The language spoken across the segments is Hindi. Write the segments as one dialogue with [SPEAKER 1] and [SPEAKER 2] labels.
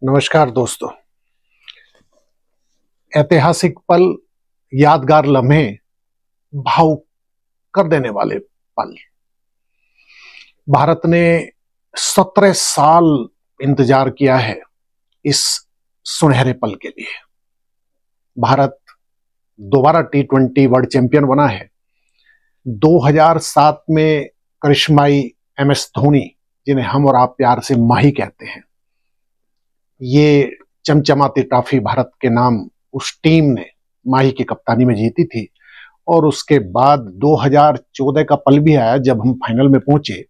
[SPEAKER 1] नमस्कार दोस्तों। ऐतिहासिक पल, यादगार लम्हे, भावुक कर देने वाले पल। भारत ने 17 साल इंतजार किया है इस सुनहरे पल के लिए। भारत दोबारा T20 वर्ल्ड चैंपियन बना है। 2007 में करिश्माई MS धोनी, जिन्हें हम और आप प्यार से माही कहते हैं, ये चमचमाती ट्रॉफी भारत के नाम उस टीम ने माही की कप्तानी में जीती थी। और उसके बाद 2014 का पल भी आया जब हम फाइनल में पहुंचे,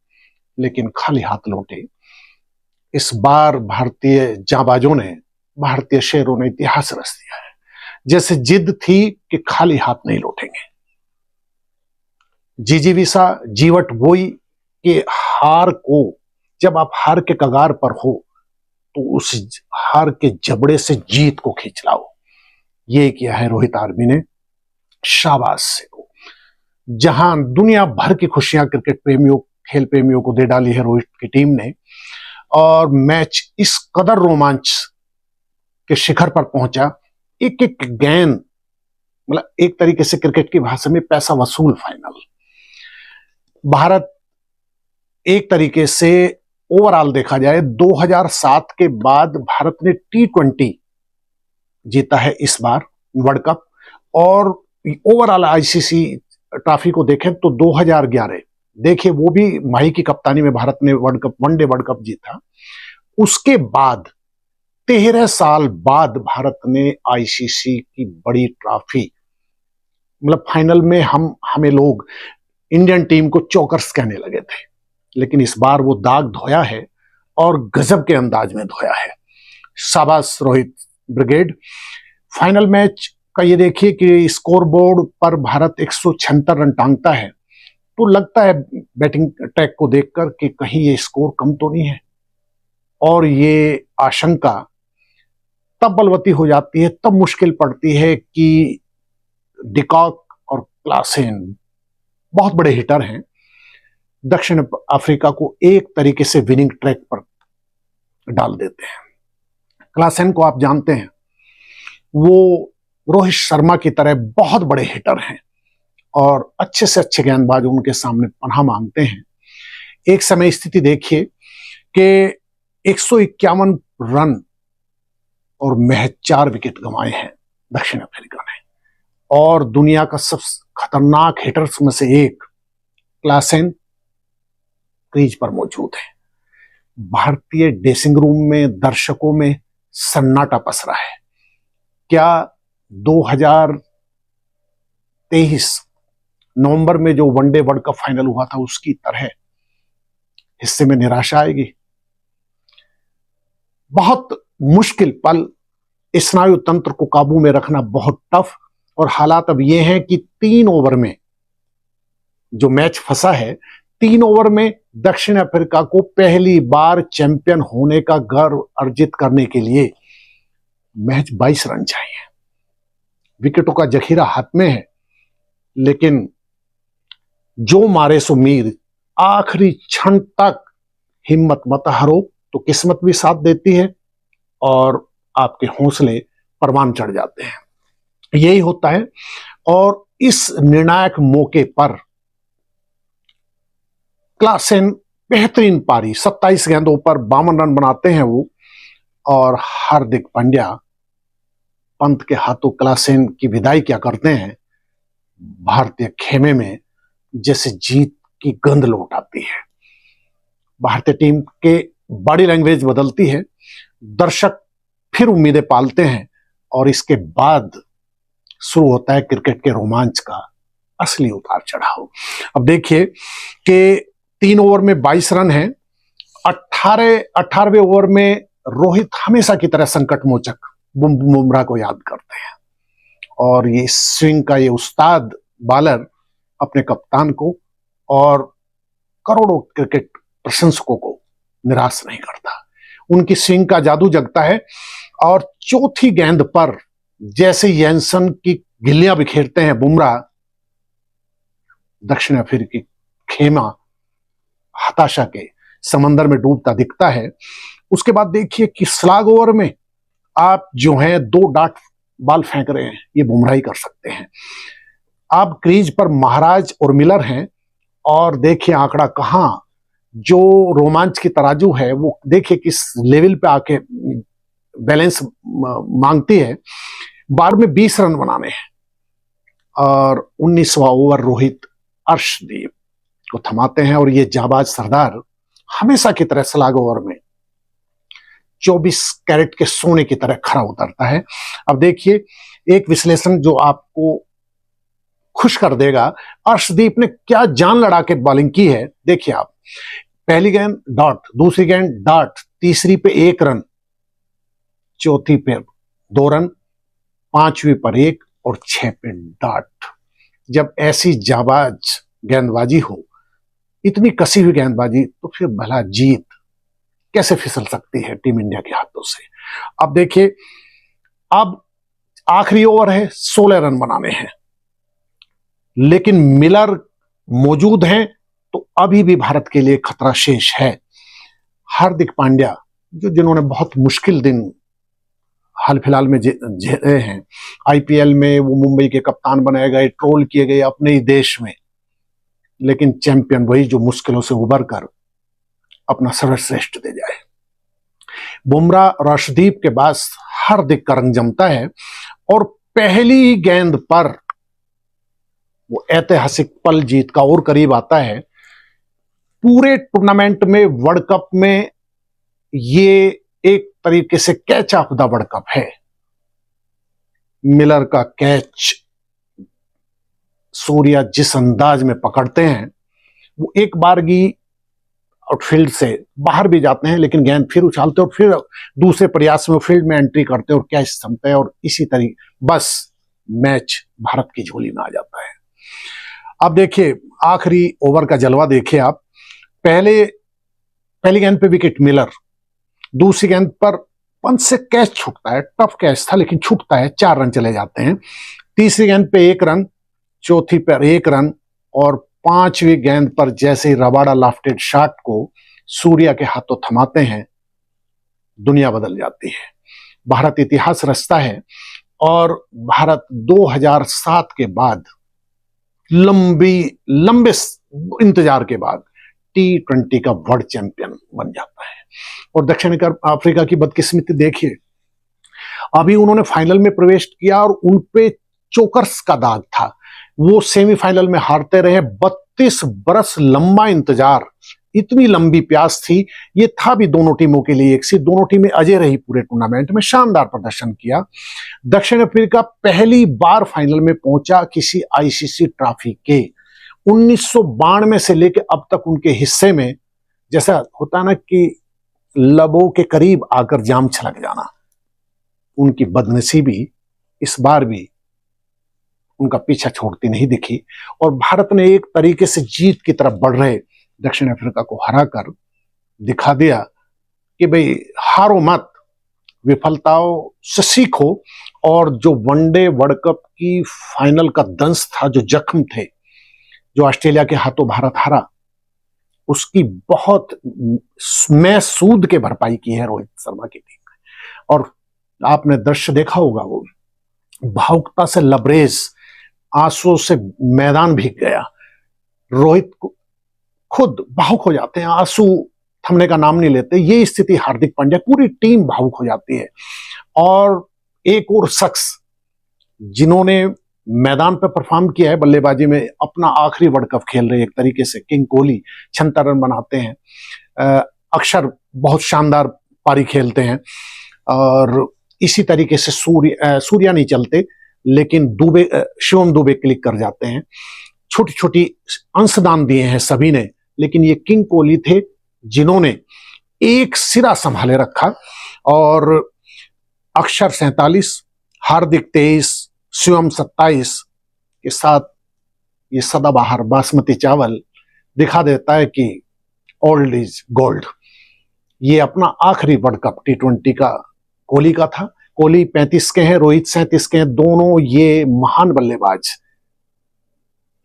[SPEAKER 1] लेकिन खाली हाथ लौटे। इस बार भारतीय जांबाजों ने, भारतीय शेरों ने इतिहास रच दिया है। जैसे जिद थी कि खाली हाथ नहीं लौटेंगे। जिजीविसा, जीवट बोई कि हार को, जब आप हार के कगार पर हो तो उस हार के जबड़े से जीत को खींच लाओ। ये किया है रोहित आर्मी ने। शाबाश से को, जहां दुनिया भर की खुशियां क्रिकेट प्रेमियों, खेल प्रेमियों को दे डाली है रोहित की टीम ने। और मैच इस कदर रोमांच के शिखर पर पहुंचा, एक एक गेंद, मतलब एक तरीके से क्रिकेट की भाषा में पैसा वसूल फाइनल। भारत एक तरीके से ओवरऑल देखा जाए 2007 के बाद भारत ने T20 जीता है इस बार वर्ल्ड कप। और ओवरऑल आईसीसी ट्रॉफी को देखें तो 2011 देखिए, वो भी माही की कप्तानी में भारत ने world cup, one day world cup जीता। उसके बाद 13 साल बाद भारत ने आईसीसी की बड़ी ट्रॉफी, मतलब फाइनल में हमें लोग इंडियन टीम को चौकर्स कहने लगे थे, लेकिन इस बार वो दाग धोया है और गजब के अंदाज में धोया है। शाबाश रोहित ब्रिगेड। फाइनल मैच का ये देखिए कि स्कोर बोर्ड पर भारत 176 रन टांगता है, तो लगता है बैटिंग अटैक को देखकर कि कहीं ये स्कोर कम तो नहीं है। और ये आशंका तब बलवती हो जाती है, तब मुश्किल पड़ती है कि डिकॉक और क्लासेन बहुत बड़े हिटर हैं, दक्षिण अफ्रीका को एक तरीके से विनिंग ट्रैक पर डाल देते हैं। क्लासेन को आप जानते हैं, वो रोहित शर्मा की तरह बहुत बड़े हिटर हैं और अच्छे से अच्छे गेंदबाज उनके सामने पनाह मांगते हैं। एक समय स्थिति देखिए कि 151 रन और महज 4 विकेट गंवाए हैं दक्षिण अफ्रीका ने। और दुनिया का सबसे खतरनाक हिटर्स में से एक क्लासेन क्रीज पर मौजूद है। भारतीय ड्रेसिंग रूम में, दर्शकों में सन्नाटा पसरा है। क्या 2023 नवंबर में जो वनडे वर्ल्ड कप फाइनल हुआ था उसकी तरह हिस्से में निराशा आएगी? बहुत मुश्किल पल, स्नायु तंत्र को काबू में रखना बहुत टफ। और हालात अब ये हैं कि 3 ओवर में जो मैच फंसा है, 3 ओवर में दक्षिण अफ्रीका को पहली बार चैंपियन होने का गर्व अर्जित करने के लिए महज 22 रन चाहिए। विकेटों का जखीरा हाथ में है, लेकिन जो मारे सो मीर, आखिरी क्षण तक हिम्मत मत हारो तो किस्मत भी साथ देती है और आपके हौसले परवान चढ़ जाते हैं। यही होता है। और इस निर्णायक मौके पर क्लासेन बेहतरीन पारी, 27 गेंदों पर 52 रन बनाते हैं वो। और हार्दिक पांड्या पंत के हाथों क्लासेन की विदाई क्या करते हैं, भारतीय खेमे में जैसे जीत की गंध लौट आती है। भारतीय टीम के बॉडी लैंग्वेज बदलती है, दर्शक फिर उम्मीदें पालते हैं और इसके बाद शुरू होता है क्रिकेट के रोमांच का असली उतार चढ़ाव। अब देखिए कि 3 ओवर में 22 रन हैं। 18वें ओवर में रोहित हमेशा की तरह संकट मोचक बुमराह को याद करते हैं और ये स्विंग का ये उस्ताद बॉलर अपने कप्तान को और करोड़ों क्रिकेट प्रशंसकों को निराश नहीं करता। उनकी स्विंग का जादू जगता है और चौथी गेंद पर जैसे यैनसन की गिल्लियां बिखेरते हैं बुमराह, दक्षिण अफ्रीकी खेमा हताशा के समंदर में डूबता दिखता है। उसके बाद देखिए कि स्लॉग ओवर में आप जो है 2 डॉट बॉल फेंक रहे हैं, ये बुमराह ही कर सकते हैं। आप क्रीज पर महाराज और मिलर हैं, और देखिए आंकड़ा कहां, जो रोमांच की तराजू है वो देखिए किस लेवल पे आके बैलेंस मांगती है। बार में 20 रन बनाने हैं, और 19वां ओवर रोहित अर्शदीप को थमाते हैं, और ये जाबाज सरदार हमेशा की तरह स्लॉग ओवर में 24 कैरेट के सोने की तरह खरा उतरता है। अब देखिए एक विश्लेषण जो आपको खुश कर देगा, अर्शदीप ने क्या जान लड़ा के बॉलिंग की है। देखिए आप, पहली गेंद डॉट, दूसरी गेंद डॉट, तीसरी पे 1 रन, चौथी पे 2 रन, 5वीं पर 1 और 6 पे डॉट। जब ऐसी जाबाज गेंदबाजी हो, इतनी कसी हुई गेंदबाजी, तो फिर भला जीत कैसे फिसल सकती है टीम इंडिया के हाथों से। अब देखिए, अब आखिरी ओवर है, 16 रन बनाने हैं, लेकिन मिलर मौजूद हैं तो अभी भी भारत के लिए खतरा शेष है। हार्दिक पांड्या, जिन्होंने बहुत मुश्किल दिन हाल फिलहाल में झेले हैं, आईपीएल में वो मुंबई के कप्तान बनाए गए, ट्रोल किए गए अपने ही देश में, लेकिन चैंपियन वही जो मुश्किलों से उबर कर अपना सर्वश्रेष्ठ दे जाए। बुमराह और अर्शदीप के बाद हार्दिक का रंग जमता है, और पहली गेंद पर वो ऐतिहासिक पल जीत का और करीब आता है। पूरे टूर्नामेंट में, वर्ल्ड कप में, ये एक तरीके से catch of the world cup है। मिलर का कैच सूर्या जिस अंदाज में पकड़ते हैं, वो एक बारगी आउटफील्ड से बाहर भी जाते हैं, लेकिन गेंद फिर उछालते और फिर दूसरे प्रयास में फील्ड में एंट्री करते और कैच थमते हैं, और इसी तरीके बस मैच भारत की झोली में आ जाता है। अब देखिए आखिरी ओवर का जलवा देखिए आप। पहली गेंद पे विकेट मिलर, दूसरी गेंद पर पंच से कैच छूटता है, टफ कैच था लेकिन छूटता है, 4 रन चले जाते हैं। तीसरी गेंद पे 1 रन, चौथी पर 1 रन, और 5वीं गेंद पर जैसे ही रबाडा लॉफ्टेड शॉट को सूर्या के हाथों थमाते हैं, दुनिया बदल जाती है। भारत इतिहास रचता है, और भारत 2007 के बाद लंबे इंतजार के बाद T20 का वर्ल्ड चैंपियन बन जाता है। और दक्षिण अफ्रीका की बदकिस्मती देखिए, अभी उन्होंने फाइनल में प्रवेश किया और उनपे चोकर्स का दाग था, वो सेमीफाइनल में हारते रहे। 32 बरस लंबा इंतजार, इतनी लंबी प्यास थी। ये था भी दोनों टीमों के लिए एक सी, दोनों टीमें अजय रही पूरे टूर्नामेंट में, शानदार प्रदर्शन किया। दक्षिण अफ्रीका पहली बार फाइनल में पहुंचा किसी आईसीसी ट्रॉफी के। 1992 से लेकर अब तक उनके हिस्से में, जैसा होता ना कि लबों के करीब आकर जाम छलक जाना, उनकी बदनसीबी इस बार भी उनका पीछा छोड़ती नहीं दिखी, और भारत ने एक तरीके से जीत की तरफ बढ़ रहे दक्षिण अफ्रीका को हराकर दिखा दिया कि भाई हारो मत, विफलताओं से सीखो। और जो वनडे वर्ल्ड कप की फाइनल का दंश था, जो जख्म थे, जो ऑस्ट्रेलिया के हाथों भारत हारा, उसकी बहुत सूद के भरपाई की है रोहित शर्मा की टीम ने। और आपने दृश्य देखा होगा, वो भावुकता से लबरेज, आंसुओं से मैदान भीग गया। रोहित खुद भावुक हो जाते हैं, आंसू थमने का नाम नहीं लेते। ये स्थिति हार्दिक पांड्या, पूरी टीम भावुक हो जाती है। और एक और शख्स जिन्होंने मैदान पर परफॉर्म किया है बल्लेबाजी में, अपना आखिरी वर्ल्ड कप खेल रहे एक तरीके से, किंग कोहली 76 रन बनाते हैं। अक्षर बहुत शानदार पारी खेलते हैं, और इसी तरीके से सूर्या नहीं चलते, लेकिन शिवम दुबे क्लिक कर जाते हैं। छोटी छोटी अंशदान दिए हैं सभी ने, लेकिन ये किंग कोहली थे जिन्होंने एक सिरा संभाले रखा। और अक्षर 47, हार्दिक 23, शिवम 27 के साथ ये सदाबहार बासमती चावल दिखा देता है कि ओल्ड इज गोल्ड। ये अपना आखिरी वर्ल्ड कप T20 का कोहली का था। कोहली 35 के हैं, रोहित 37 के हैं, दोनों ये महान बल्लेबाज,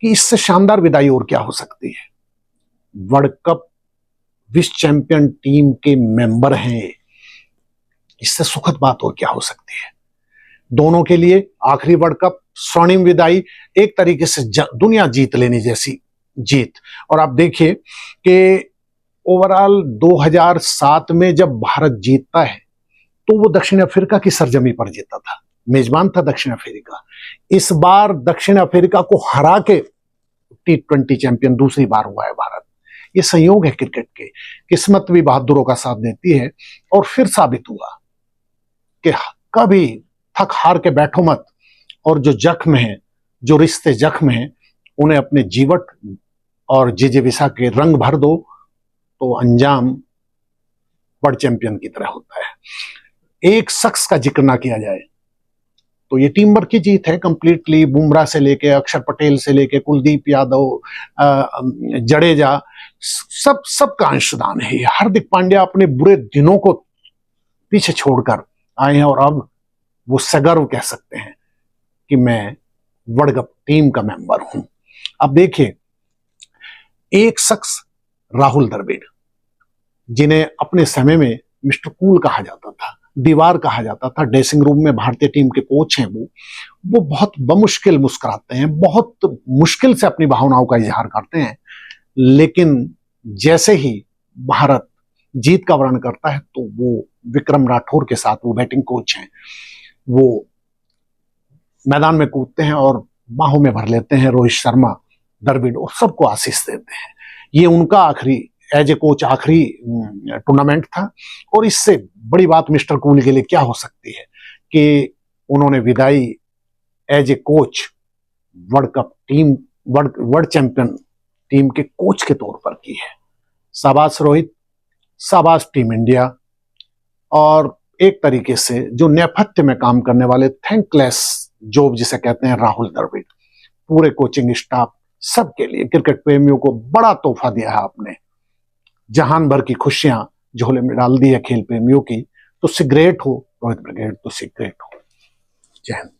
[SPEAKER 1] कि इससे शानदार विदाई और क्या हो सकती है। वर्ल्ड कप विश्व चैंपियन टीम के मेंबर हैं। इससे सुखद बात और क्या हो सकती है। दोनों के लिए आखिरी वर्ल्ड कप, स्वर्णिम विदाई, एक तरीके से दुनिया जीत लेने जैसी जीत। और आप देखिए कि ओवरऑल 2007 में जब भारत जीतता है तो वो दक्षिण अफ्रीका की सरजमी पर जीता था, मेजबान था दक्षिण अफ्रीका। इस बार दक्षिण अफ्रीका को हरा के T20 चैंपियन दूसरी बार हुआ है भारत। ये संयोग है क्रिकेट के, किस्मत भी बहादुरों का साथ देती है। और फिर साबित हुआ कि कभी थक हार के बैठो मत, और जो जख्म है, जो रिश्ते जख्म हैं, उन्हें अपने जीवट और जिजीविसा के रंग भर दो, तो अंजाम वर्ल्ड चैंपियन की तरह होता है। एक शख्स का जिक्र ना किया जाए तो ये टीम वर्क की जीत है कंप्लीटली। बुमराह से लेके अक्षर पटेल से लेके कुलदीप यादव, जडेजा, सबका अंशदान है। हार्दिक पांड्या अपने बुरे दिनों को पीछे छोड़कर आए हैं और अब वो सगर्व कह सकते हैं कि मैं वर्ल्ड कप टीम का मेंबर हूं। अब देखिए, एक शख्स राहुल द्रविड़, जिन्हें अपने समय में मिस्टर कूल कहा जाता था, दीवार कहा जाता था, ड्रेसिंग रूम में भारतीय टीम के कोच हैं वो बहुत बमुश्किल मुस्कुराते हैं, बहुत मुश्किल से अपनी भावनाओं का इजहार करते हैं। लेकिन जैसे ही भारत जीत का वर्णन करता है तो वो विक्रम राठौर के साथ, वो बैटिंग कोच हैं, वो मैदान में कूदते हैं और बाहों में भर लेते हैं रोहित शर्मा, द्रविड़, और सबको आशीष देते हैं। ये उनका आखिरी एज ए कोच आखिरी टूर्नामेंट था। और इससे बड़ी बात मिस्टर कूल के लिए क्या हो सकती है कि उन्होंने विदाई as a coach world cup team, world champion team के कोच के तौर पर की है। शाबाश रोहित, शाबाश टीम इंडिया। और एक तरीके से जो नेपथ्य में काम करने वाले थैंकलेस जॉब जिसे कहते हैं राहुल द्रविड़, पूरे कोचिंग स्टाफ, सबके लिए, क्रिकेट प्रेमियों को बड़ा तोहफा दिया है आपने। जहान भर की खुशियां झोले में डाल दी है खेल प्रेमियों की। तो सिगरेट हो रोहित ब्रिगेड, तो सिगरेट हो। जय हिंद।